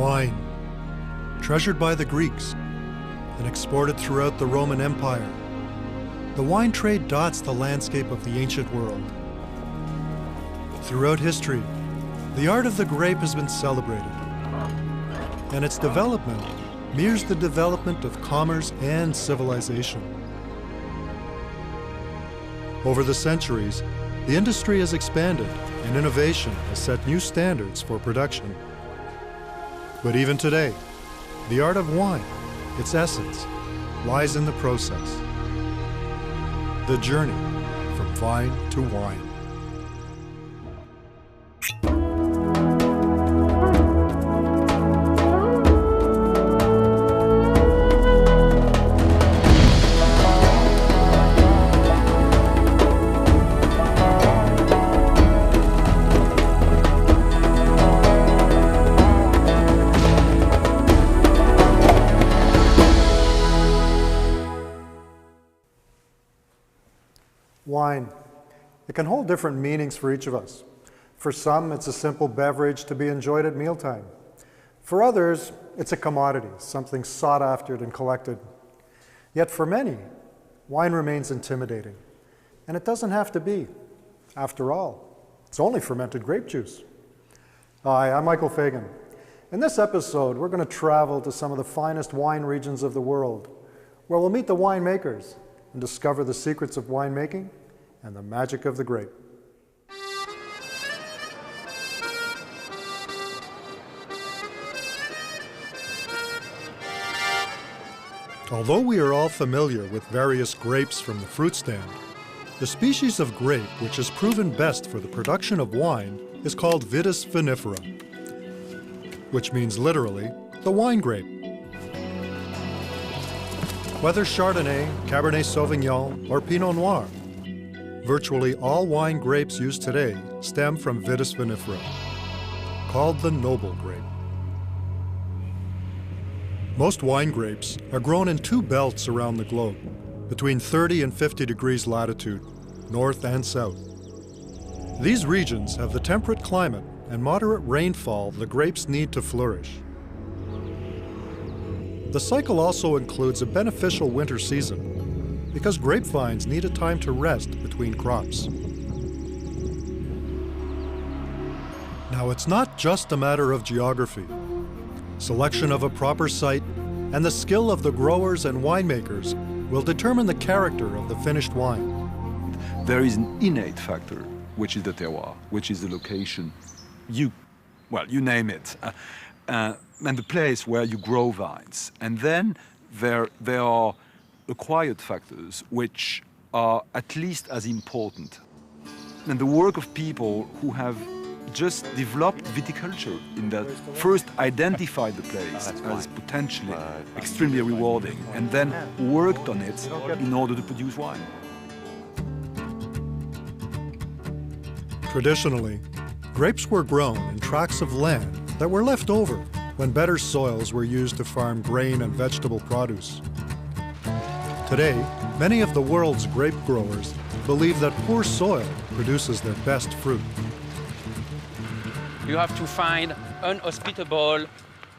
Wine, treasured by the Greeks and exported throughout the Roman Empire, the wine trade dots the landscape of the ancient world. Throughout history, the art of the grape has been celebrated, and its development mirrors the development of commerce and civilization. Over the centuries, the industry has expanded and innovation has set new standards for production. But even today, the art of wine, its essence, lies in the process. The journey from vine to wine. Wine. It can hold different meanings for each of us. For some, it's a simple beverage to be enjoyed at mealtime. For others, it's a commodity, something sought after and collected. Yet for many, wine remains intimidating. And it doesn't have to be. After all, it's only fermented grape juice. Hi, I'm Michael Fagan. In this episode, we're going to travel to some of the finest wine regions of the world, where we'll meet the winemakers and discover the secrets of winemaking and the magic of the grape. Although we are all familiar with various grapes from the fruit stand, the species of grape which is proven best for the production of wine is called Vitis vinifera, which means literally the wine grape. Whether Chardonnay, Cabernet Sauvignon, or Pinot Noir, virtually all wine grapes used today stem from Vitis vinifera, called the noble grape. Most wine grapes are grown in two belts around the globe, between 30 and 50 degrees latitude, north and south. These regions have the temperate climate and moderate rainfall the grapes need to flourish. The cycle also includes a beneficial winter season because grapevines need a time to rest between crops. Now, it's not just a matter of geography. Selection of a proper site and the skill of the growers and winemakers will determine the character of the finished wine. There is an innate factor, which is the terroir, which is the location. You name it. And the place where you grow vines. And then there are acquired factors which are at least as important. And the work of people who have just developed viticulture in that first identified the place as potentially extremely rewarding and then worked on it in order to produce wine. Traditionally, grapes were grown in tracts of land that were left over when better soils were used to farm grain and vegetable produce. Today, many of the world's grape growers believe that poor soil produces their best fruit. You have to find unhospitable,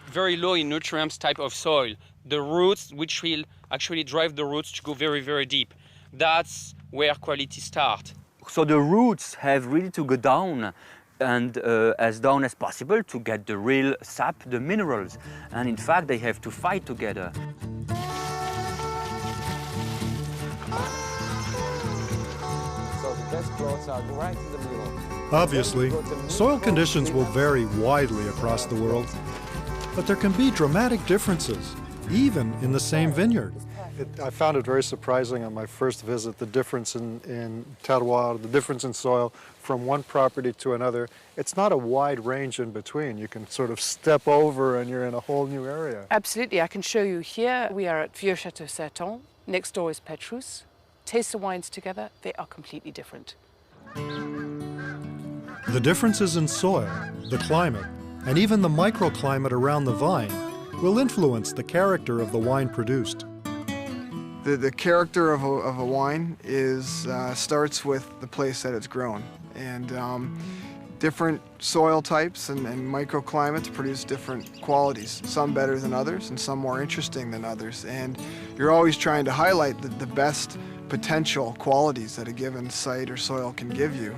very low in nutrients type of soil. The roots, which will actually drive the roots to go very, very deep. That's where quality starts. So the roots have really to go down and as down as possible to get the real sap, the minerals. And in fact, they have to fight together. So the best plots are right in the middle. Obviously, soil conditions will vary widely across the world, but there can be dramatic differences, even in the same vineyard. I found it very surprising on my first visit, the difference in terroir, the difference in soil from one property to another. It's not a wide range in between. You can sort of step over and you're in a whole new area. Absolutely, I can show you here. We are at Vieux Château Serton. Next door is Petrus. Taste the wines together, they are completely different. The differences in soil, the climate, and even the microclimate around the vine will influence the character of the wine produced. The character of a wine is starts with the place that it's grown. And Different soil types and microclimates produce different qualities, some better than others and some more interesting than others. And you're always trying to highlight the best potential qualities that a given site or soil can give you.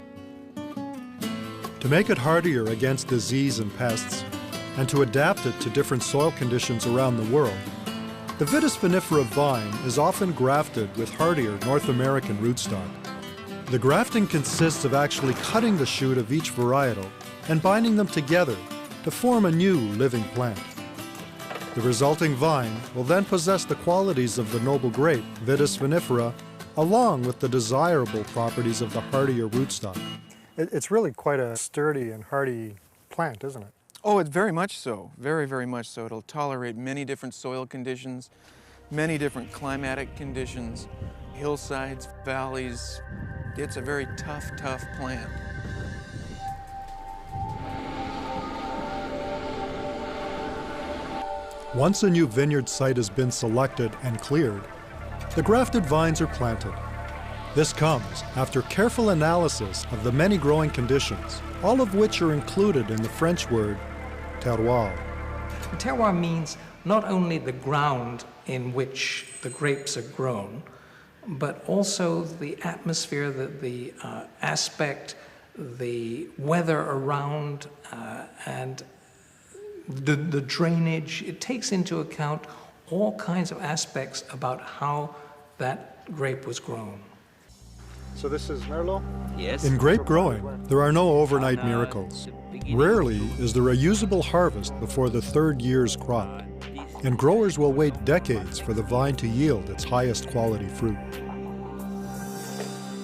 To make it hardier against disease and pests, and to adapt it to different soil conditions around the world, the Vitis vinifera vine is often grafted with hardier North American rootstock. The grafting consists of actually cutting the shoot of each varietal and binding them together to form a new living plant. The resulting vine will then possess the qualities of the noble grape, Vitis vinifera, along with the desirable properties of the hardier rootstock. It's really quite a sturdy and hardy plant, isn't it? Oh, it's very much so. Very, very much so. It'll tolerate many different soil conditions, many different climatic conditions, hillsides, valleys. It's a very tough, tough plant. Once a new vineyard site has been selected and cleared, the grafted vines are planted. This comes after careful analysis of the many growing conditions, all of which are included in the French word terroir. Terroir means not only the ground in which the grapes are grown, but also the atmosphere, the aspect, the weather around, and the drainage. It takes into account all kinds of aspects about how that grape was grown. So this is Merlot? Yes. In grape growing, there are no overnight miracles. Rarely is there a usable harvest before the third year's crop, and growers will wait decades for the vine to yield its highest quality fruit.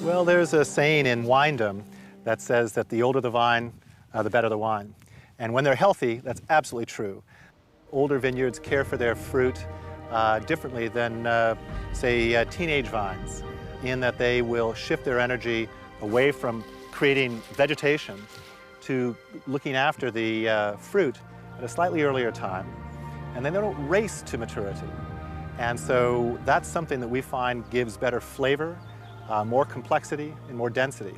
Well, there's a saying in winedom that says that the older the vine, the better the wine. And when they're healthy, that's absolutely true. Older vineyards care for their fruit differently than, say, teenage vines, in that they will shift their energy away from creating vegetation to looking after the fruit at a slightly earlier time, and then they don't race to maturity. And so that's something that we find gives better flavor, more complexity, and more density.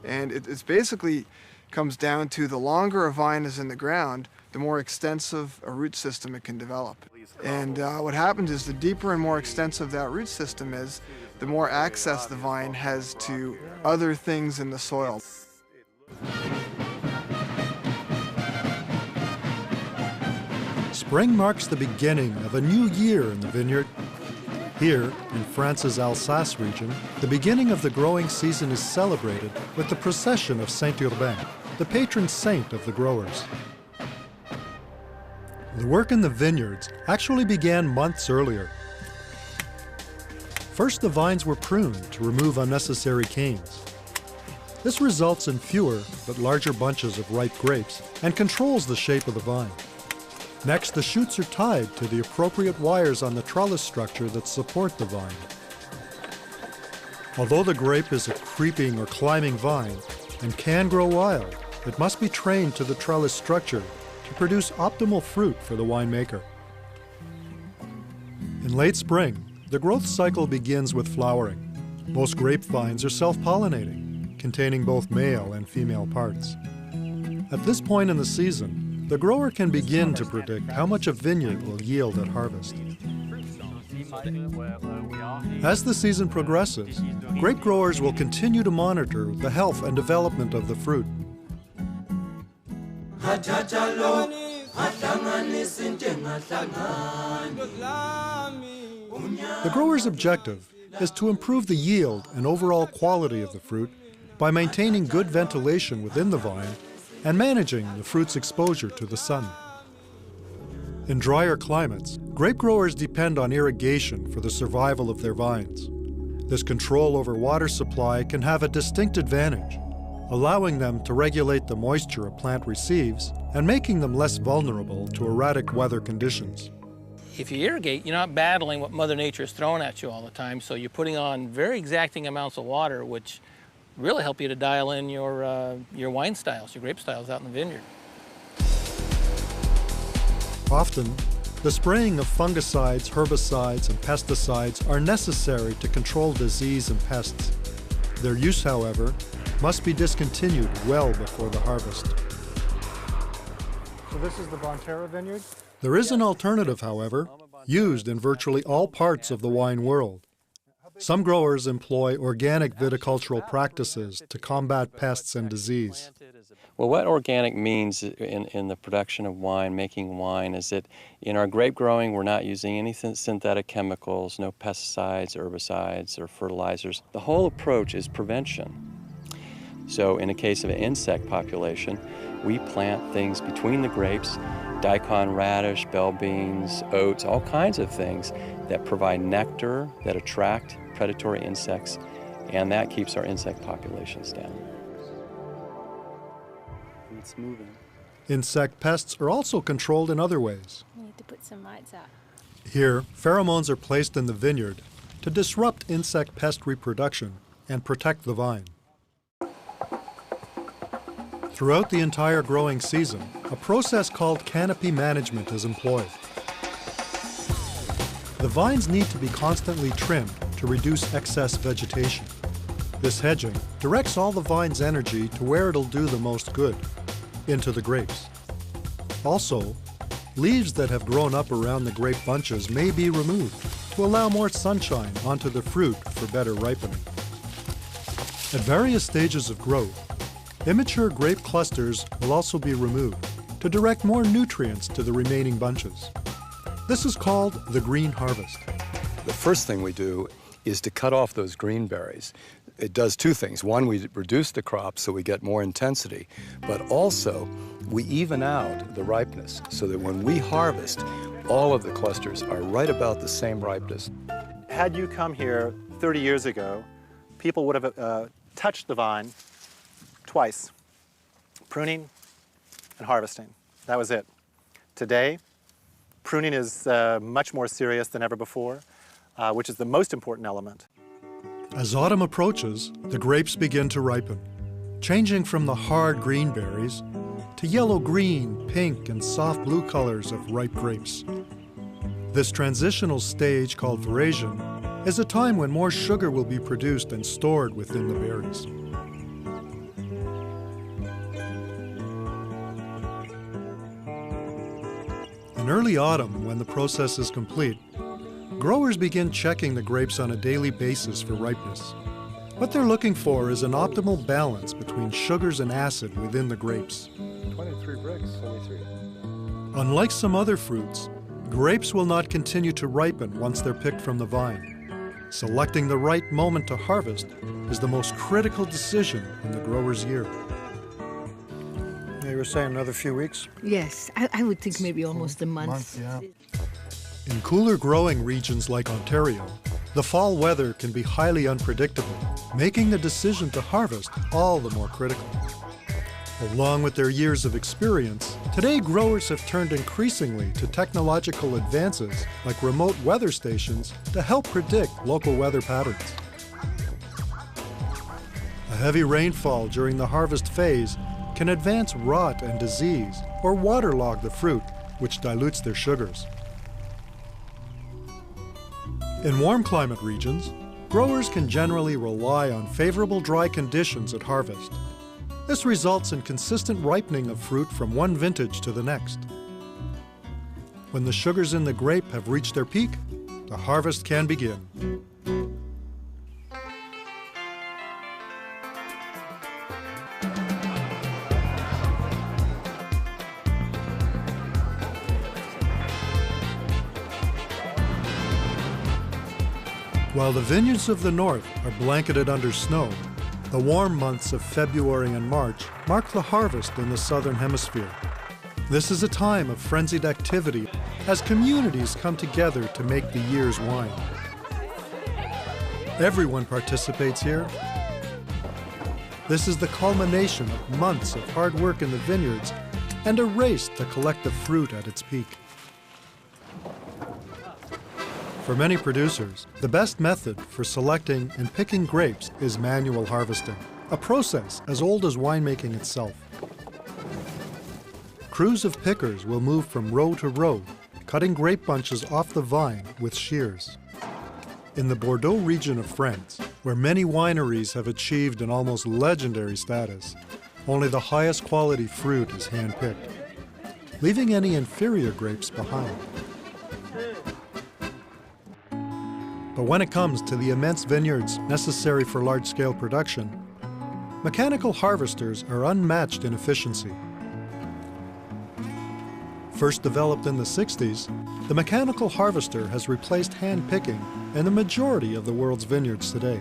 And it's basically comes down to the longer a vine is in the ground, the more extensive a root system it can develop. And what happens is the deeper and more extensive that root system is, the more access the vine has to other things in the soil. Spring marks the beginning of a new year in the vineyard. Here, in France's Alsace region, the beginning of the growing season is celebrated with the procession of Saint-Urbain, the patron saint of the growers. The work in the vineyards actually began months earlier. First, the vines were pruned to remove unnecessary canes. This results in fewer but larger bunches of ripe grapes and controls the shape of the vine. Next, the shoots are tied to the appropriate wires on the trellis structure that support the vine. Although the grape is a creeping or climbing vine and can grow wild, it must be trained to the trellis structure to produce optimal fruit for the winemaker. In late spring, the growth cycle begins with flowering. Most grapevines are self-pollinating, containing both male and female parts. At this point in the season, the grower can begin to predict how much a vineyard will yield at harvest. As the season progresses, grape growers will continue to monitor the health and development of the fruit. The grower's objective is to improve the yield and overall quality of the fruit by maintaining good ventilation within the vine and managing the fruit's exposure to the sun. In drier climates, grape growers depend on irrigation for the survival of their vines. This control over water supply can have a distinct advantage, allowing them to regulate the moisture a plant receives and making them less vulnerable to erratic weather conditions. If you irrigate, you're not battling what Mother Nature is throwing at you all the time, so you're putting on very exacting amounts of water, which really help you to dial in your wine styles, your grape styles out in the vineyard. Often, the spraying of fungicides, herbicides, and pesticides are necessary to control disease and pests. Their use, however, must be discontinued well before the harvest. So this is the Bonterra vineyard? There is an alternative, however, used in virtually all parts of the wine world. Some growers employ organic viticultural practices to combat pests and disease. Well, what organic means in the production of wine, making wine, is that in our grape growing, we're not using any synthetic chemicals, no pesticides, herbicides, or fertilizers. The whole approach is prevention. So in the case of an insect population, we plant things between the grapes, daikon radish, bell beans, oats, all kinds of things that provide nectar, that attract predatory insects, and that keeps our insect populations down. It's moving. Insect pests are also controlled in other ways. We need to put some lights out. Here, pheromones are placed in the vineyard to disrupt insect pest reproduction and protect the vine. Throughout the entire growing season, a process called canopy management is employed. The vines need to be constantly trimmed to reduce excess vegetation. This hedging directs all the vine's energy to where it'll do the most good, into the grapes. Also, leaves that have grown up around the grape bunches may be removed to allow more sunshine onto the fruit for better ripening. At various stages of growth, immature grape clusters will also be removed to direct more nutrients to the remaining bunches. This is called the green harvest. The first thing we do is to cut off those green berries. It does two things. One, we reduce the crop so we get more intensity, but also we even out the ripeness so that when we harvest, all of the clusters are right about the same ripeness. Had you come here 30 years ago, people would have touched the vine twice, pruning and harvesting. That was it. Today, pruning is much more serious than ever before, which is the most important element. As autumn approaches, the grapes begin to ripen, changing from the hard green berries to yellow-green, pink, and soft blue colors of ripe grapes. This transitional stage, called veraison, is a time when more sugar will be produced and stored within the berries. In early autumn, when the process is complete, growers begin checking the grapes on a daily basis for ripeness. What they're looking for is an optimal balance between sugars and acid within the grapes. 23 bricks, 23. Unlike some other fruits, grapes will not continue to ripen once they're picked from the vine. Selecting the right moment to harvest is the most critical decision in the grower's year. You were saying another few weeks? Yes, I would think maybe almost a month. Yeah. In cooler growing regions like Ontario, the fall weather can be highly unpredictable, making the decision to harvest all the more critical. Along with their years of experience, today growers have turned increasingly to technological advances like remote weather stations to help predict local weather patterns. A heavy rainfall during the harvest phase can advance rot and disease or waterlog the fruit, which dilutes their sugars. In warm climate regions, growers can generally rely on favorable dry conditions at harvest. This results in consistent ripening of fruit from one vintage to the next. When the sugars in the grape have reached their peak, the harvest can begin. While the vineyards of the north are blanketed under snow, the warm months of February and March mark the harvest in the southern hemisphere. This is a time of frenzied activity as communities come together to make the year's wine. Everyone participates here. This is the culmination of months of hard work in the vineyards and a race to collect the fruit at its peak. For many producers, the best method for selecting and picking grapes is manual harvesting, a process as old as winemaking itself. Crews of pickers will move from row to row, cutting grape bunches off the vine with shears. In the Bordeaux region of France, where many wineries have achieved an almost legendary status, only the highest quality fruit is hand-picked, leaving any inferior grapes behind. But when it comes to the immense vineyards necessary for large-scale production, mechanical harvesters are unmatched in efficiency. First developed in the 60s, the mechanical harvester has replaced hand-picking in the majority of the world's vineyards today.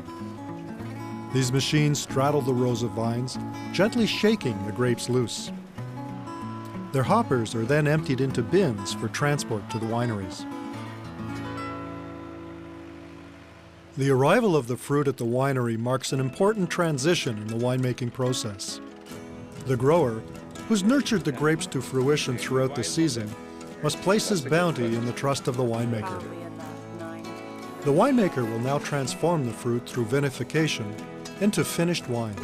These machines straddle the rows of vines, gently shaking the grapes loose. Their hoppers are then emptied into bins for transport to the wineries. The arrival of the fruit at the winery marks an important transition in the winemaking process. The grower, who's nurtured the grapes to fruition throughout the season, must place his bounty in the trust of the winemaker. The winemaker will now transform the fruit through vinification into finished wine.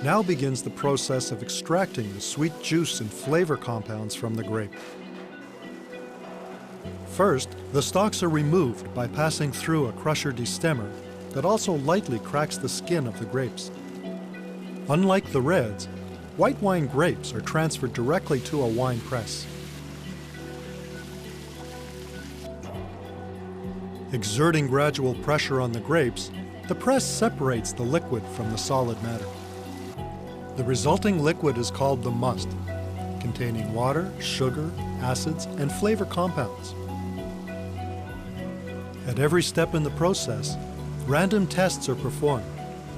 Now begins the process of extracting the sweet juice and flavor compounds from the grape. First, the stalks are removed by passing through a crusher destemmer that also lightly cracks the skin of the grapes. Unlike the reds, white wine grapes are transferred directly to a wine press. Exerting gradual pressure on the grapes, the press separates the liquid from the solid matter. The resulting liquid is called the must, containing water, sugar, acids, and flavor compounds. At every step in the process, random tests are performed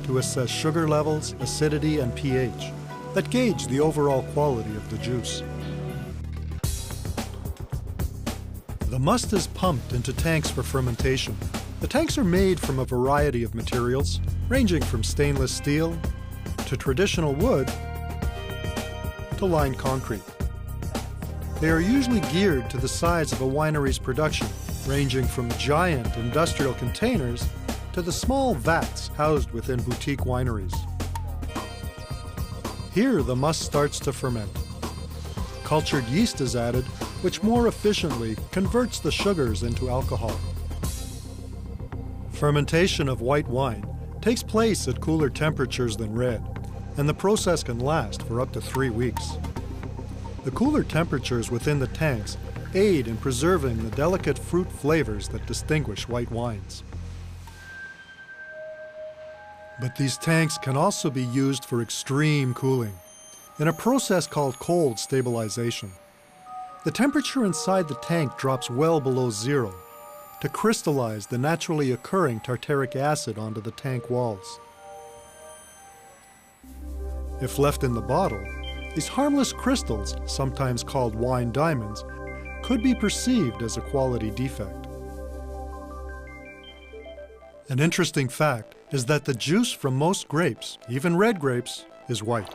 to assess sugar levels, acidity, and pH that gauge the overall quality of the juice. The must is pumped into tanks for fermentation. The tanks are made from a variety of materials, ranging from stainless steel to traditional wood to lined concrete. They are usually geared to the size of a winery's production, ranging from giant industrial containers to the small vats housed within boutique wineries. Here, the must starts to ferment. Cultured yeast is added, which more efficiently converts the sugars into alcohol. Fermentation of white wine takes place at cooler temperatures than red, and the process can last for up to 3 weeks. The cooler temperatures within the tanks aid in preserving the delicate fruit flavors that distinguish white wines. But these tanks can also be used for extreme cooling, in a process called cold stabilization. The temperature inside the tank drops well below zero to crystallize the naturally occurring tartaric acid onto the tank walls. If left in the bottle, these harmless crystals, sometimes called wine diamonds, could be perceived as a quality defect. An interesting fact is that the juice from most grapes, even red grapes, is white.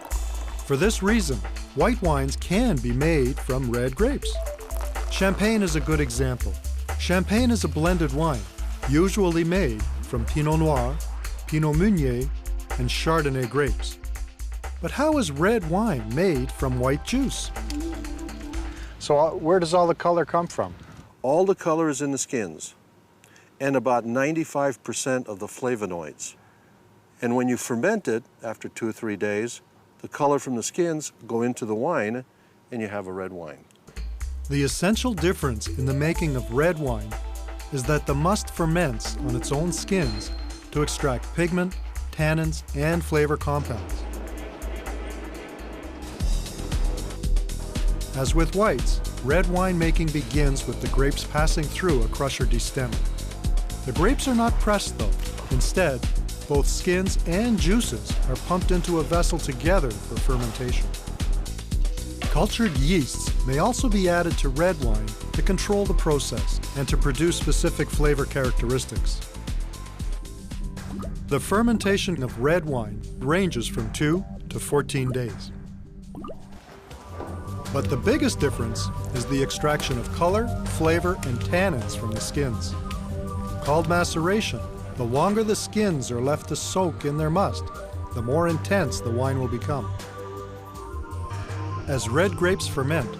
For this reason, white wines can be made from red grapes. Champagne is a good example. Champagne is a blended wine, usually made from Pinot Noir, Pinot Meunier, and Chardonnay grapes. But how is red wine made from white juice? So where does all the color come from? All the color is in the skins, and about 95% of the flavonoids. And when you ferment it, after 2 or 3 days, the color from the skins go into the wine, and you have a red wine. The essential difference in the making of red wine is that the must ferments on its own skins to extract pigment, tannins, and flavor compounds. As with whites, red wine making begins with the grapes passing through a crusher destemmer. The grapes are not pressed though. Instead, both skins and juices are pumped into a vessel together for fermentation. Cultured yeasts may also be added to red wine to control the process and to produce specific flavor characteristics. The fermentation of red wine ranges from 2 to 14 days. But the biggest difference is the extraction of color, flavor, and tannins from the skins. Called maceration, the longer the skins are left to soak in their must, the more intense the wine will become. As red grapes ferment,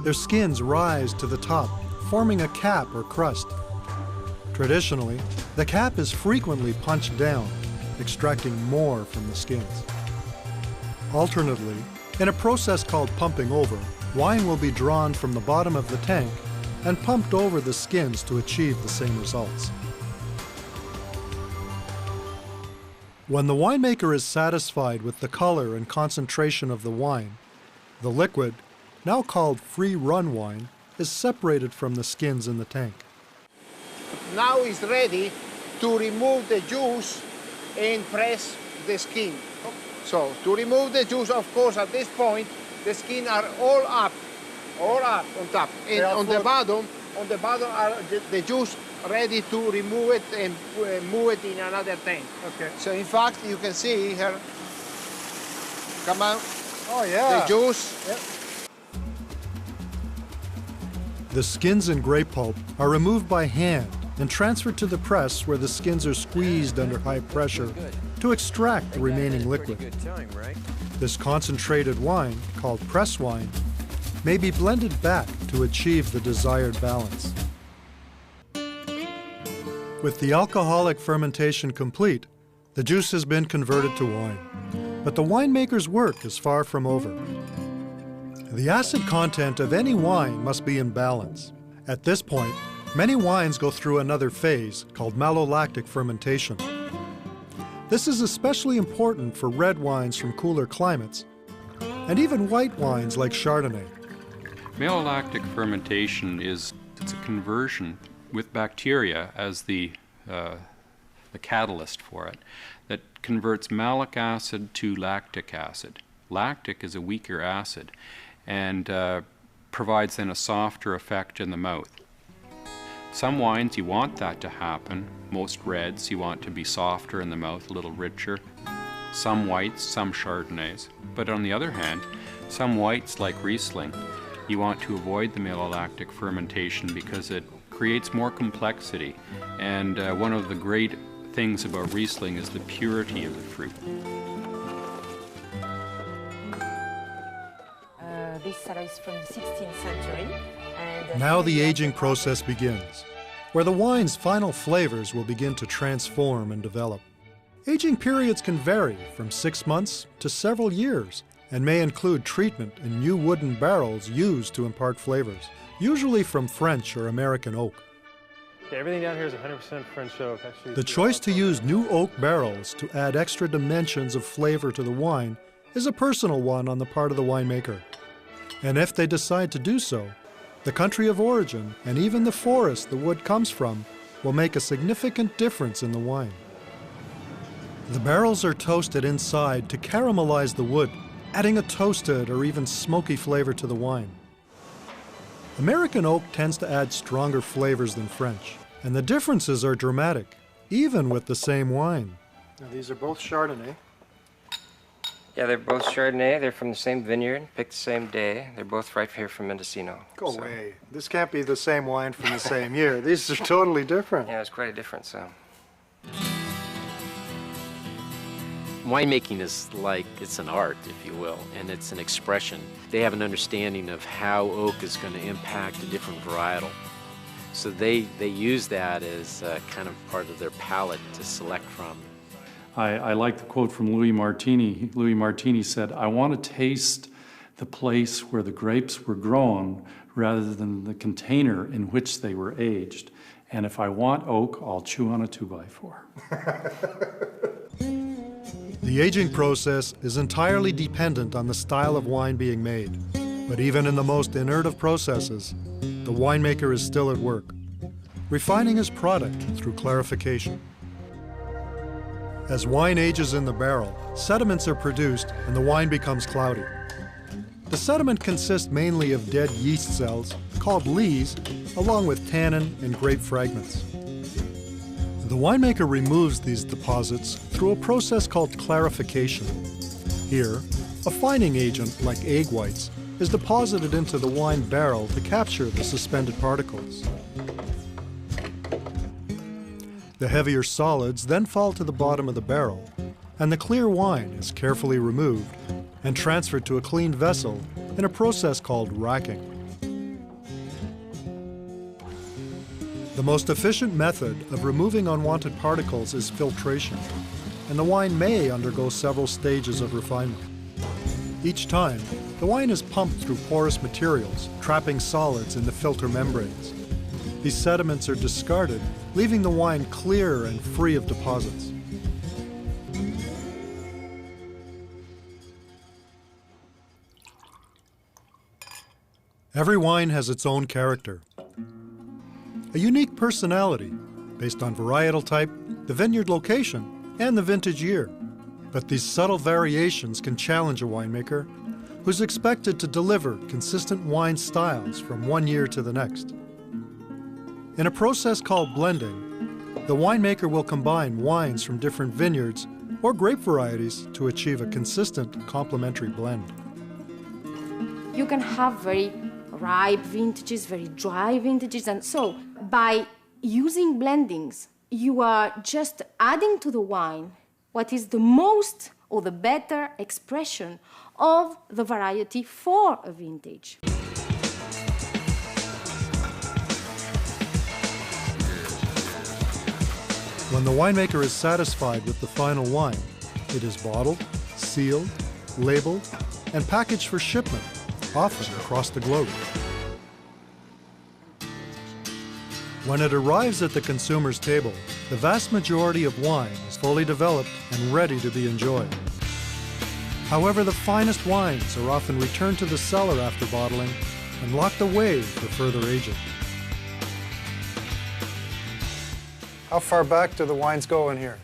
their skins rise to the top, forming a cap or crust. Traditionally, the cap is frequently punched down, extracting more from the skins. Alternately, in a process called pumping over, wine will be drawn from the bottom of the tank and pumped over the skins to achieve the same results. When the winemaker is satisfied with the color and concentration of the wine, the liquid, now called free-run wine, is separated from the skins in the tank. Now it's ready to remove the juice and press the skin. So to remove the juice, of course, at this point, the skin are all up on top. And on the bottom are the juice ready to remove it and move it in another tank. Okay. So in fact, you can see here, come on. Oh yeah. The juice. Yep. The skins and grape pulp are removed by hand and transferred to the press where the skins are squeezed under high pressure to extract the remaining liquid. This concentrated wine, called press wine, may be blended back to achieve the desired balance. With the alcoholic fermentation complete, the juice has been converted to wine. But the winemaker's work is far from over. The acid content of any wine must be in balance. At this point, many wines go through another phase called malolactic fermentation. This is especially important for red wines from cooler climates, and even white wines like Chardonnay. Malolactic fermentation it's a conversion with bacteria as the catalyst for it that converts malic acid to lactic acid. Lactic is a weaker acid and provides then a softer effect in the mouth. Some wines you want that to happen. Most reds you want to be softer in the mouth, a little richer. Some whites, some Chardonnays. But on the other hand, some whites like Riesling, you want to avoid the malolactic fermentation because it creates more complexity. And one of the great things about Riesling is the purity of the fruit. This cellar is from the 16th century. And now the aging process begins, where the wine's final flavors will begin to transform and develop. Aging periods can vary from 6 months to several years and may include treatment in new wooden barrels used to impart flavors, usually from French or American oak. Yeah, everything down here is 100% French oak. Actually, The choice to use new oak barrels to add extra dimensions of flavor to the wine is a personal one on the part of the winemaker. And if they decide to do so, the country of origin and even the forest the wood comes from will make a significant difference in the wine. The barrels are toasted inside to caramelize the wood, adding a toasted or even smoky flavor to the wine. American oak tends to add stronger flavors than French, and the differences are dramatic, even with the same wine. Now, these are both Chardonnay. Yeah, they're both Chardonnay. They're from the same vineyard, picked the same day. They're both right here from Mendocino. Go away. This can't be the same wine from the same year. These are totally different. Yeah, it's quite a difference, so. Winemaking is like, it's an art, if you will, and it's an expression. They have an understanding of how oak is going to impact a different varietal. So they use that as kind of part of their palette to select from. I like the quote from Louis Martini. Louis Martini said, "I want to taste the place where the grapes were grown rather than the container in which they were aged. And if I want oak, I'll chew on a 2x4. The aging process is entirely dependent on the style of wine being made. But even in the most inert of processes, the winemaker is still at work, refining his product through clarification. As wine ages in the barrel, sediments are produced and the wine becomes cloudy. The sediment consists mainly of dead yeast cells, called lees, along with tannin and grape fragments. The winemaker removes these deposits through a process called clarification. Here, a fining agent, like egg whites, is deposited into the wine barrel to capture the suspended particles. The heavier solids then fall to the bottom of the barrel, and the clear wine is carefully removed and transferred to a clean vessel in a process called racking. The most efficient method of removing unwanted particles is filtration, and the wine may undergo several stages of refinement. Each time, the wine is pumped through porous materials, trapping solids in the filter membranes. These sediments are discarded, leaving the wine clear and free of deposits. Every wine has its own character, a unique personality based on varietal type, the vineyard location, and the vintage year. But these subtle variations can challenge a winemaker who's expected to deliver consistent wine styles from one year to the next. In a process called blending, the winemaker will combine wines from different vineyards or grape varieties to achieve a consistent complementary blend. You can have very ripe vintages, very dry vintages, and so by using blendings, you are just adding to the wine what is the most or the better expression of the variety for a vintage. When the winemaker is satisfied with the final wine, it is bottled, sealed, labeled, and packaged for shipment, often across the globe. When it arrives at the consumer's table, the vast majority of wine is fully developed and ready to be enjoyed. However, the finest wines are often returned to the cellar after bottling and locked away for further aging. How far back do the wines go in here?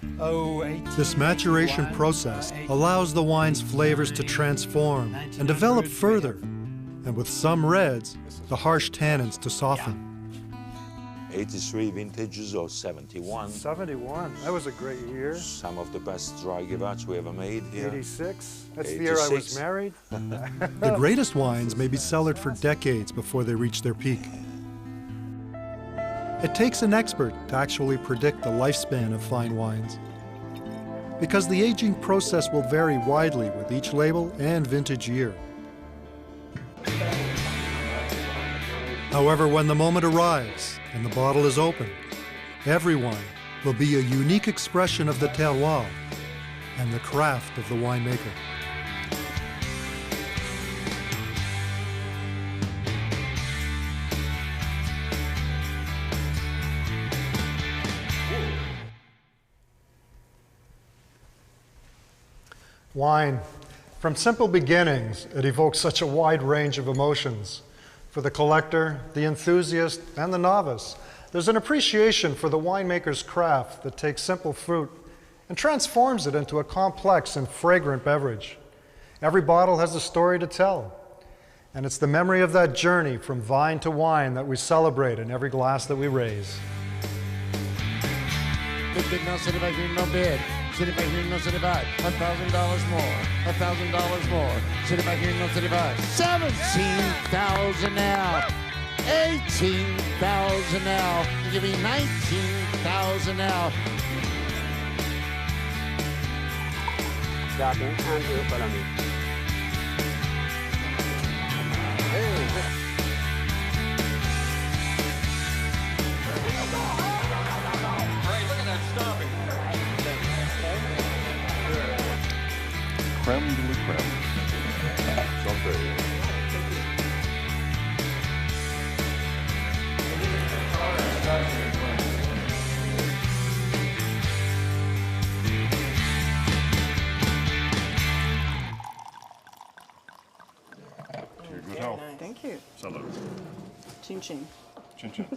This maturation process allows the wine's flavors to transform and develop further, and with some reds, the harsh tannins to soften. 83 vintages or 71. 71, that was a great year. Some of the best dry Gewürz we ever made here. 86, that's the year I was married. The greatest wines may be cellared for decades before they reach their peak. It takes an expert to actually predict the lifespan of fine wines, because the aging process will vary widely with each label and vintage year. However, when the moment arrives and the bottle is opened, every wine will be a unique expression of the terroir and the craft of the winemaker. Wine. From simple beginnings, it evokes such a wide range of emotions. For the collector, the enthusiast, and the novice, there's an appreciation for the winemaker's craft that takes simple fruit and transforms it into a complex and fragrant beverage. Every bottle has a story to tell, and it's the memory of that journey from vine to wine that we celebrate in every glass that we raise. No bid. City back here, no city back. $1,000 more. $1,000 more. City back here, no city back. 17,000 now. 18,000 now. Give me 19,000 now. Stopping and do follow me. Creme de la creme. To your good health. Thank you. Salud. Chin chin. Chin chin.